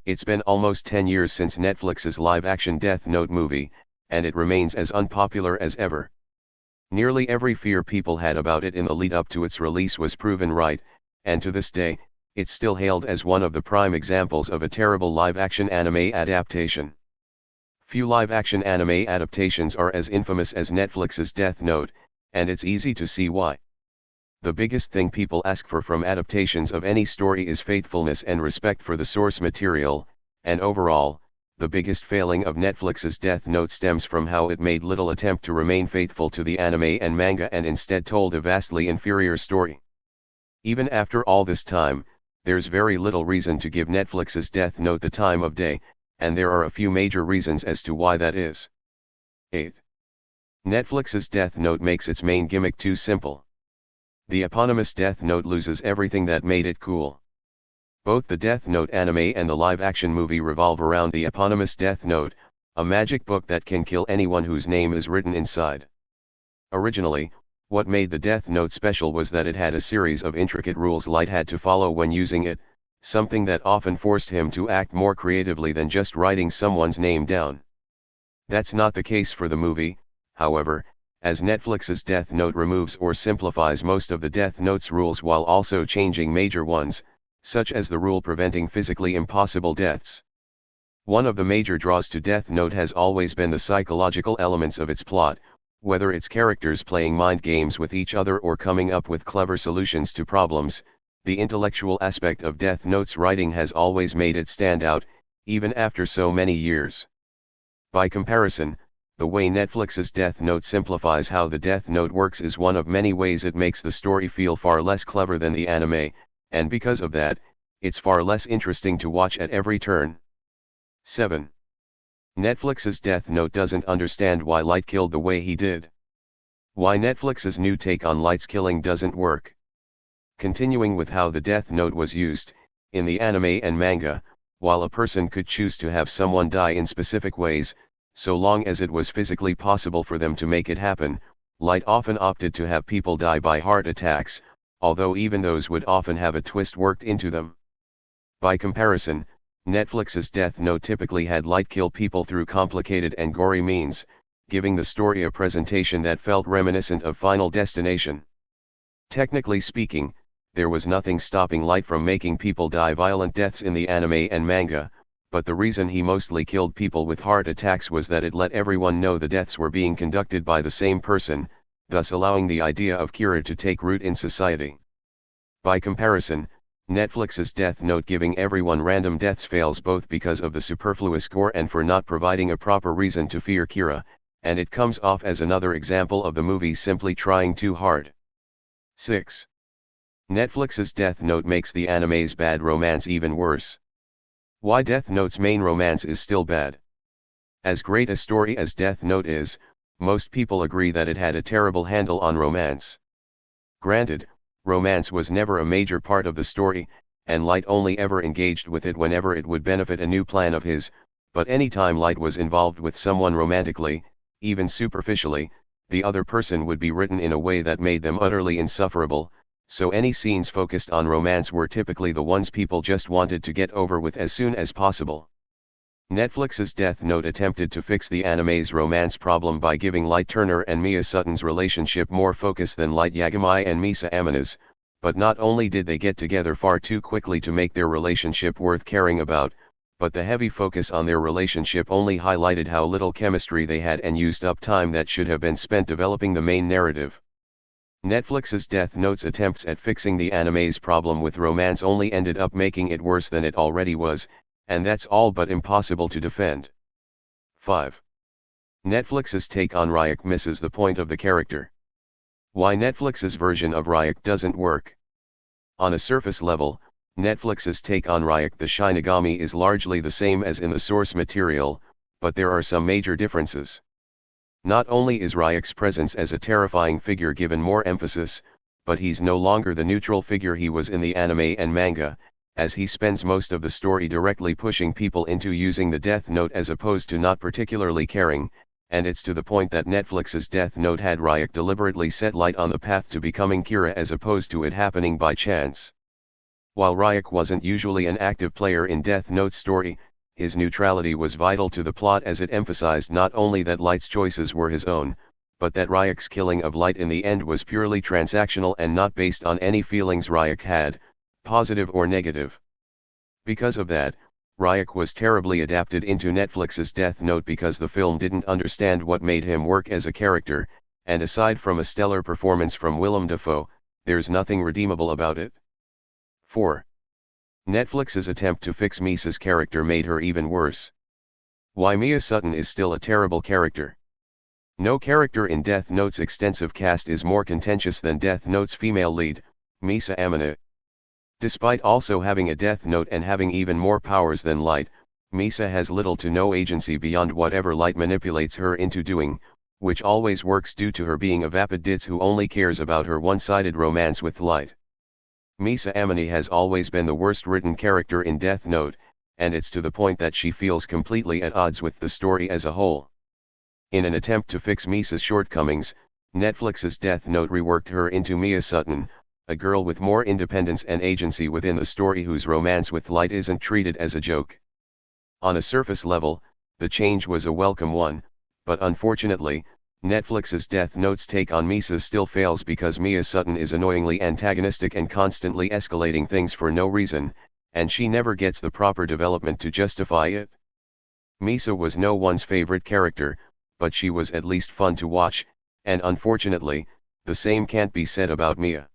It's been almost 10 years since Netflix's live-action Death Note movie, and it remains as unpopular as ever. Nearly every fear people had about it in the lead-up to its release was proven right, and to this day, it's still hailed as one of the prime examples of a terrible live-action anime adaptation. Few live-action anime adaptations are as infamous as Netflix's Death Note, and it's easy to see why. The biggest thing people ask for from adaptations of any story is faithfulness and respect for the source material, and overall, the biggest failing of Netflix's Death Note stems from how it made little attempt to remain faithful to the anime and manga and instead told a vastly inferior story. Even after all this time, there's very little reason to give Netflix's Death Note the time of day, and there are a few major reasons as to why that is. 8. Netflix's Death Note makes its main gimmick too simple. The eponymous Death Note loses everything that made it cool. Both the Death Note anime and the live-action movie revolve around the eponymous Death Note, a magic book that can kill anyone whose name is written inside. Originally, what made the Death Note special was that it had a series of intricate rules Light had to follow when using it, something that often forced him to act more creatively than just writing someone's name down. That's not the case for the movie, however, as Netflix's Death Note removes or simplifies most of the Death Note's rules while also changing major ones, such as the rule preventing physically impossible deaths. One of the major draws to Death Note has always been the psychological elements of its plot, whether it's characters playing mind games with each other or coming up with clever solutions to problems. The intellectual aspect of Death Note's writing has always made it stand out, even after so many years. By comparison, the way Netflix's Death Note simplifies how the Death Note works is one of many ways it makes the story feel far less clever than the anime, and because of that, it's far less interesting to watch at every turn. 7. Netflix's Death Note doesn't understand why Light killed the way he did. Why Netflix's new take on Light's killing doesn't work. Continuing with how the Death Note was used, in the anime and manga, while a person could choose to have someone die in specific ways, so long as it was physically possible for them to make it happen, Light often opted to have people die by heart attacks, although even those would often have a twist worked into them. By comparison, Netflix's Death Note typically had Light kill people through complicated and gory means, giving the story a presentation that felt reminiscent of Final Destination. Technically speaking, there was nothing stopping Light from making people die violent deaths in the anime and manga, but the reason he mostly killed people with heart attacks was that it let everyone know the deaths were being conducted by the same person, thus allowing the idea of cure to take root in society. By comparison, Netflix's Death Note giving everyone random deaths fails both because of the superfluous gore and for not providing a proper reason to fear Kira, and it comes off as another example of the movie simply trying too hard. 6. Netflix's Death Note makes the anime's bad romance even worse. Why Death Note's main romance is still bad. As great a story as Death Note is, most people agree that it had a terrible handle on romance. Granted, romance was never a major part of the story, and Light only ever engaged with it whenever it would benefit a new plan of his, but anytime Light was involved with someone romantically, even superficially, the other person would be written in a way that made them utterly insufferable, so any scenes focused on romance were typically the ones people just wanted to get over with as soon as possible. Netflix's Death Note attempted to fix the anime's romance problem by giving Light Turner and Mia Sutton's relationship more focus than Light Yagami and Misa Amina's, but not only did they get together far too quickly to make their relationship worth caring about, but the heavy focus on their relationship only highlighted how little chemistry they had and used up time that should have been spent developing the main narrative. Netflix's Death Note's attempts at fixing the anime's problem with romance only ended up making it worse than it already was, and that's all but impossible to defend. 5. Netflix's take on Ryuk misses the point of the character. Why Netflix's version of Ryuk doesn't work. On a surface level, Netflix's take on Ryuk the Shinigami is largely the same as in the source material, but there are some major differences. Not only is Ryuk's presence as a terrifying figure given more emphasis, but he's no longer the neutral figure he was in the anime and manga, as he spends most of the story directly pushing people into using the Death Note as opposed to not particularly caring, and it's to the point that Netflix's Death Note had Ryuk deliberately set Light on the path to becoming Kira as opposed to it happening by chance. While Ryuk wasn't usually an active player in Death Note's story, his neutrality was vital to the plot as it emphasized not only that Light's choices were his own, but that Ryuk's killing of Light in the end was purely transactional and not based on any feelings Ryuk had, positive or negative. Because of that, Ryuk was terribly adapted into Netflix's Death Note because the film didn't understand what made him work as a character, and aside from a stellar performance from Willem Dafoe, there's nothing redeemable about it. 4. Netflix's attempt to fix Misa's character made her even worse. Why Mia Sutton is still a terrible character. No character in Death Note's extensive cast is more contentious than Death Note's female lead, Misa Amane. Despite also having a Death Note and having even more powers than Light, Misa has little to no agency beyond whatever Light manipulates her into doing, which always works due to her being a vapid ditz who only cares about her one-sided romance with Light. Misa Amane has always been the worst written character in Death Note, and it's to the point that she feels completely at odds with the story as a whole. In an attempt to fix Misa's shortcomings, Netflix's Death Note reworked her into Mia Sutton, a girl with more independence and agency within the story whose romance with Light isn't treated as a joke. On a surface level, the change was a welcome one, but unfortunately, Netflix's Death Note's take on Misa still fails because Mia Sutton is annoyingly antagonistic and constantly escalating things for no reason, and she never gets the proper development to justify it. Misa was no one's favorite character, but she was at least fun to watch, and unfortunately, the same can't be said about Mia.